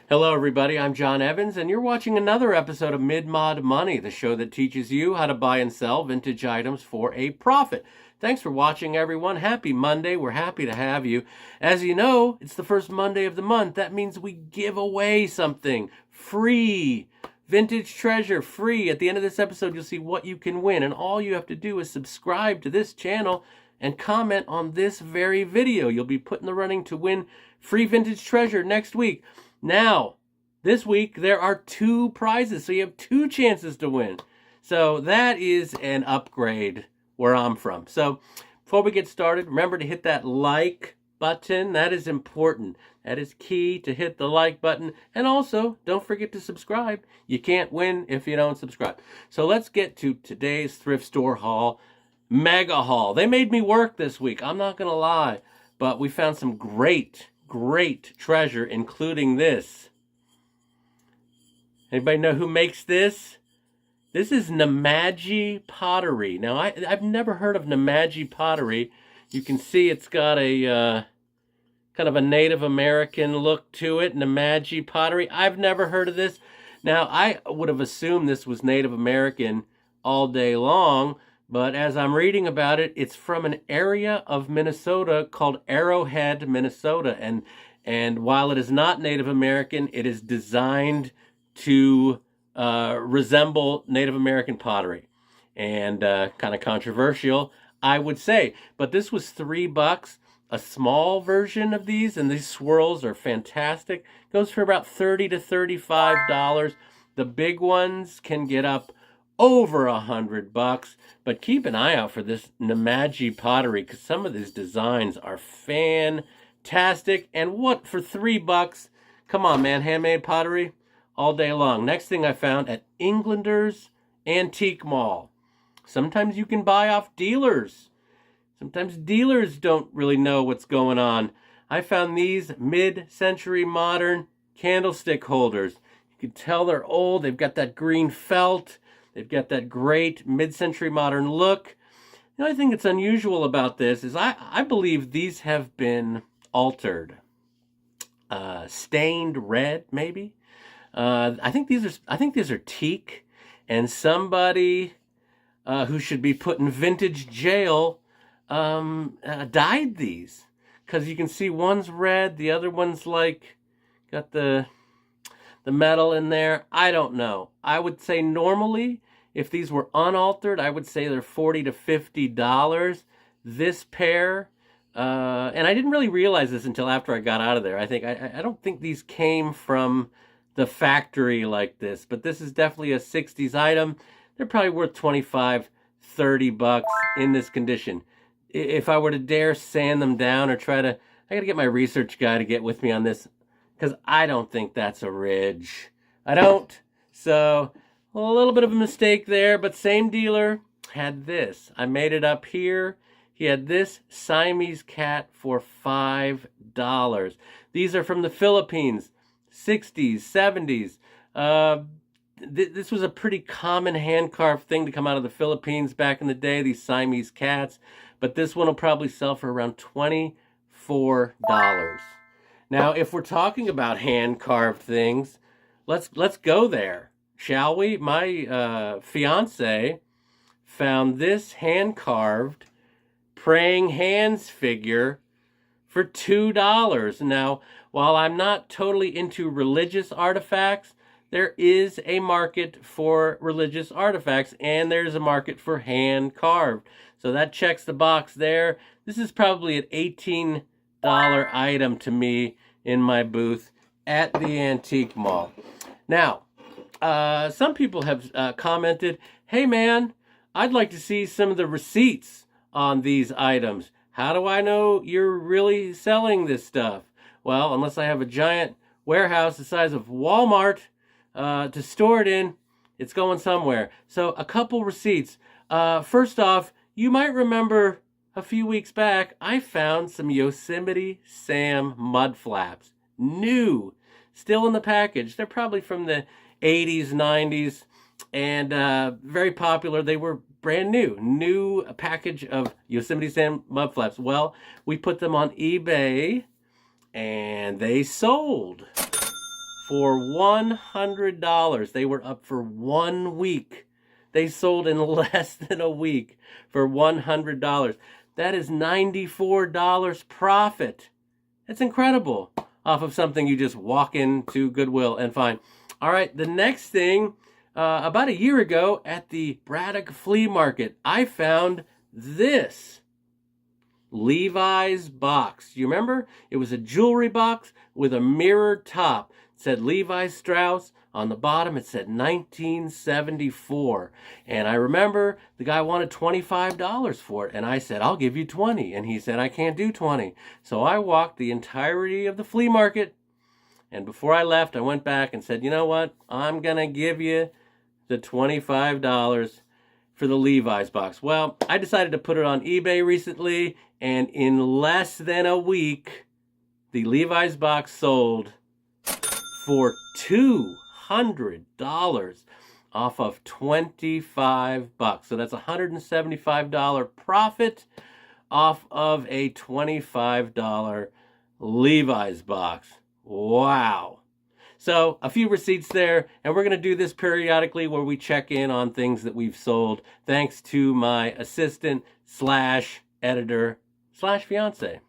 Hello, everybody. I'm John Evans, and you're watching another episode of Mid-Mod Money, the show that teaches you how to buy and sell vintage items for a profit. Thanks for watching, everyone. Happy Monday. We're happy to have you. As you know, it's the first Monday of the month. That means we give away something free. Vintage treasure, free. At the end of this episode, you'll see what you can win, and all you have to do is subscribe to this channel and comment on this very video. You'll be put in the running to win free vintage treasure next week. Now, this week, there are 2 prizes, so you have 2 chances to win. So that is an upgrade where I'm from. So before we get started, remember to hit that like button. That is important. That is key, to hit the like button. And also, don't forget to subscribe. You can't win if you don't subscribe. So let's get to today's thrift store haul, mega haul. They made me work this week, I'm not going to lie. But we found some great treasure, including this. Anybody know who makes this? This is Nemadji Pottery. Now, I've never heard of Nemadji Pottery. You can see it's got a kind of a Native American look to it. Nemadji Pottery. I've never heard of this. Now, I would have assumed this was Native American all day long, but as I'm reading about it, it's from an area of Minnesota called Arrowhead, Minnesota. And while it is not Native American, it is designed to resemble Native American pottery. And kind of controversial, I would say. But this was $3. A small version of these, and these swirls are fantastic. Goes for about $30 to $35. The big ones can get up over $100, but keep an eye out for this Nemadji pottery, because some of these designs are fantastic. And what, for $3? Come on, man, handmade pottery all day long. Next thing I found at Englander's Antique Mall. Sometimes you can buy off dealers. Sometimes dealers don't really know what's going on. I found these mid-century modern candlestick holders. You can tell they're old. They've got that green felt. They've got that great mid-century modern look. The only thing that's unusual about this is I believe these have been altered. Stained red, maybe. I think these are teak, and somebody who should be put in vintage jail dyed these, because you can see one's red, the other one's like got the metal in there. I don't know. I would say normally, if these were unaltered, I would say they're $40 to $50. This pair, and I didn't really realize this until after I got out of there. I don't think these came from the factory like this, but this is definitely a 60s item. They're probably worth $25, $30 in this condition. If I were to dare sand them down or I got to get my research guy to get with me on this, because I don't think that's a ridge. I don't. So, a little bit of a mistake there, but same dealer had this. I made it up here. He had this Siamese cat for $5. These are from the Philippines, 60s, 70s. This was a pretty common hand-carved thing to come out of the Philippines back in the day, these Siamese cats. But this one will probably sell for around $24. Now, if we're talking about hand-carved things, let's go there, shall we? My fiance found this hand-carved praying hands figure for $2. Now, while I'm not totally into religious artifacts, there is a market for religious artifacts, and there's a market for hand-carved. So that checks the box there. This is probably an $18 item to me in my booth at the antique mall. Now, some people have commented, hey man, I'd like to see some of the receipts on these items. How do I know you're really selling this stuff? Well, unless I have a giant warehouse the size of Walmart to store it in, it's going somewhere. So a couple receipts. First off, you might remember a few weeks back, I found some Yosemite Sam mud flaps. New. Still in the package. They're probably from the 80s, 90s, and very popular. They were brand new. New package of Yosemite Sam mud flaps. Well, we put them on eBay, and they sold for $100. They were up for 1 week. They sold in less than a week for $100. That is $94 profit. That's incredible off of something you just walk into Goodwill and find. All right, the next thing, about a year ago at the Braddock Flea Market, I found this Levi's box. You remember? It was a jewelry box with a mirrored top. It said Levi Strauss. On the bottom, it said 1974. And I remember the guy wanted $25 for it. And I said, I'll give you 20. And he said, I can't do 20. So I walked the entirety of the flea market. And before I left, I went back and said, you know what? I'm going to give you the $25 for the Levi's box. Well, I decided to put it on eBay recently. And in less than a week, the Levi's box sold for $200 off of $25. So that's $175 profit off of a $25 Levi's box. Wow. So a few receipts there, and we're going to do this periodically where we check in on things that we've sold thanks to my assistant slash editor slash fiance.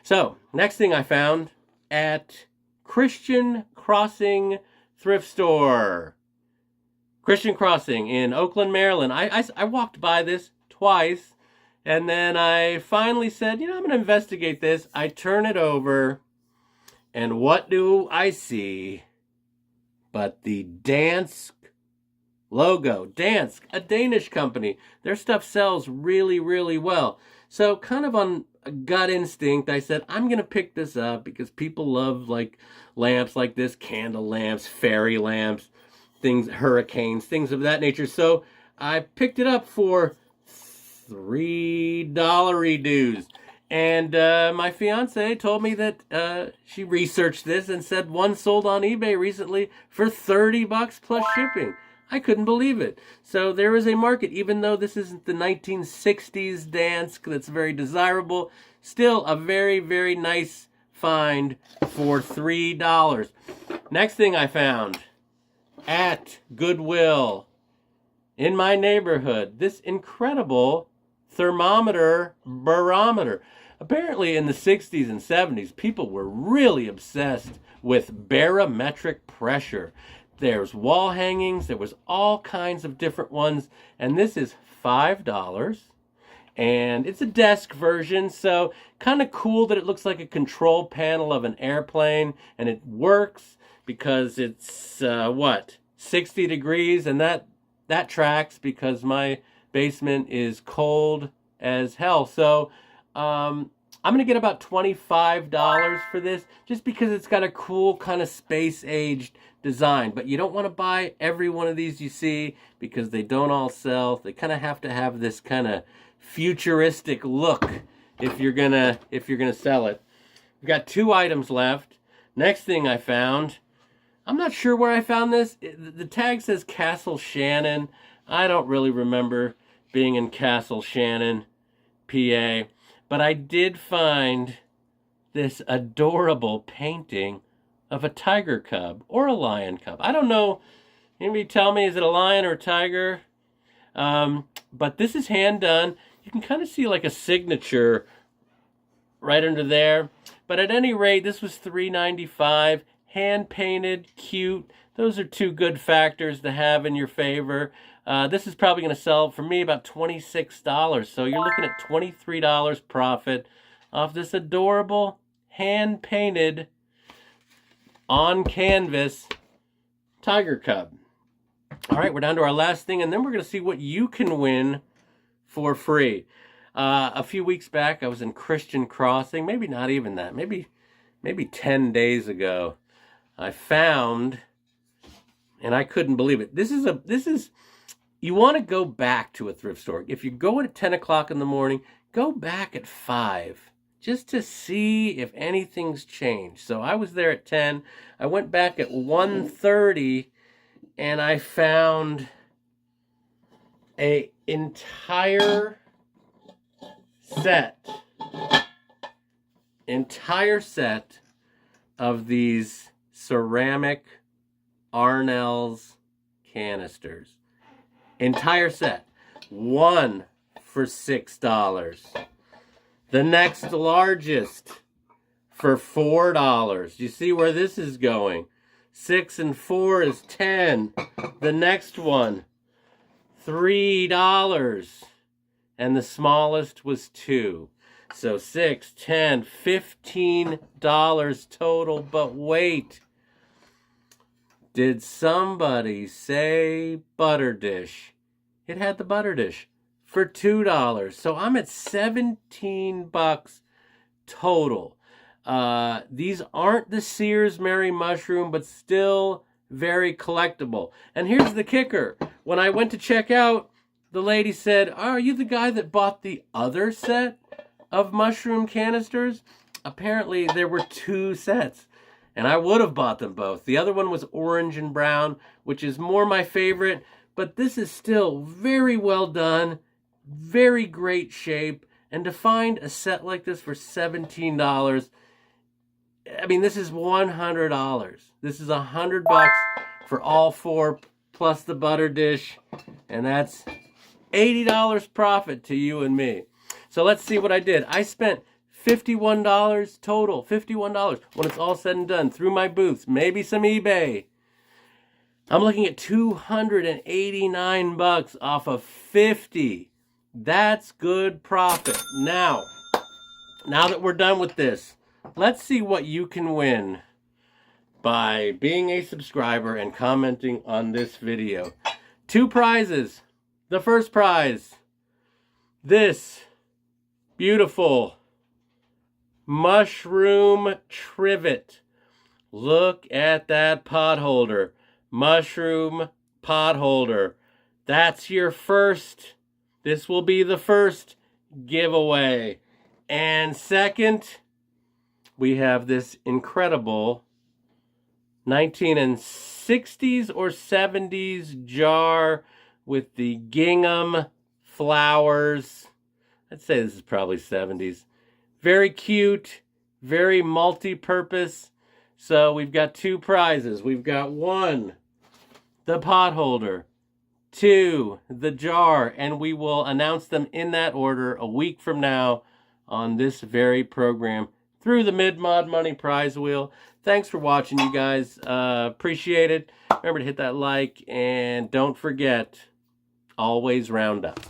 So next thing I found at Christian Crossing thrift store. Christian Crossing in Oakland, Maryland. I walked by this twice, and then I finally said, you know, I'm going to investigate this. I turn it over, and what do I see but the Dansk logo? Dansk, a Danish company. Their stuff sells really, really well. So kind of on a gut instinct, I said, I'm going to pick this up because people love like lamps like this, candle lamps, fairy lamps, things, hurricanes, things of that nature. So I picked it up for $3 dues. And my fiance told me that she researched this and said one sold on eBay recently for $30 plus shipping. I couldn't believe it. So there is a market, even though this isn't the 1960s Dansk that's very desirable, still a very, very nice find for $3. Next thing I found at Goodwill in my neighborhood, this incredible thermometer barometer. Apparently in the 60s and 70s, people were really obsessed with barometric pressure. There's wall hangings. There was all kinds of different ones. And this is $5. And it's a desk version. So kind of cool that it looks like a control panel of an airplane. And it works because it's, 60 degrees. And that tracks because my basement is cold as hell. So I'm going to get about $25 for this just because it's got a cool kind of space-aged design. But you don't want to buy every one of these you see because they don't all sell. They kind of have to have this kind of futuristic look if you're gonna sell it. We've got 2 items left. Next thing I found, I'm not sure where I found this. The tag says Castle Shannon. I don't really remember being in Castle Shannon, PA. But I did find this adorable painting of a tiger cub or a lion cub. I don't know. Anybody tell me, is it a lion or a tiger? But this is hand done. You can kind of see like a signature right under there. But at any rate, this was $3.95. Hand painted, cute. Those are 2 good factors to have in your favor. This is probably going to sell for me about $26. So you're looking at $23 profit off this adorable hand painted on canvas tiger cub. All right, we're down to our last thing, and then we're going to see what you can win for free. A few weeks back, I was in Christian Crossing. Maybe not even that. Maybe 10 days ago, I found, and I couldn't believe it. This is. You want to go back to a thrift store. If you go at 10 o'clock in the morning, go back at 5 just to see if anything's changed. So I was there at 10. I went back at 1:30 and I found an entire set of these ceramic Arnel's canisters. Entire set. One for $6. The next largest for $4. You see where this is going? 6 and 4 is 10. The next one, $3. And the smallest was 2. So $6, $10, $15 total. But wait. Did somebody say butter dish? It had the butter dish for $2. So I'm at $17 total. These aren't the Sears Mary Mushroom, but still very collectible. And here's the kicker. When I went to check out, the lady said, "Oh, are you the guy that bought the other set of mushroom canisters?" Apparently there were 2 sets, and I would have bought them both. The other one was orange and brown, which is more my favorite, but this is still very well done, very great shape, and to find a set like this for $17, I mean, this is $100. This is $100 for all 4 plus the butter dish, and that's $80 profit to you and me. So let's see what I did. I spent $51 total, $51 when it's all said and done, through my booths, maybe some eBay. I'm looking at $289 off of 50. That's good profit. Now that we're done with this, let's see what you can win by being a subscriber and commenting on this video. 2 prizes. The first prize, this beautiful mushroom trivet. Look at that pot holder. Mushroom pot holder. That's your first. This will be the first giveaway. And second, we have this incredible 1960s or 70s jar with the gingham flowers. I'd say this is probably 70s. Very cute, very multi-purpose. So we've got 2 prizes. We've got 1, the pot holder, 2, the jar, and we will announce them in that order a week from now on this very program through the Mid-Mod Money prize wheel. Thanks for watching, you guys. Appreciate it. Remember to hit that like, and don't forget, always round up.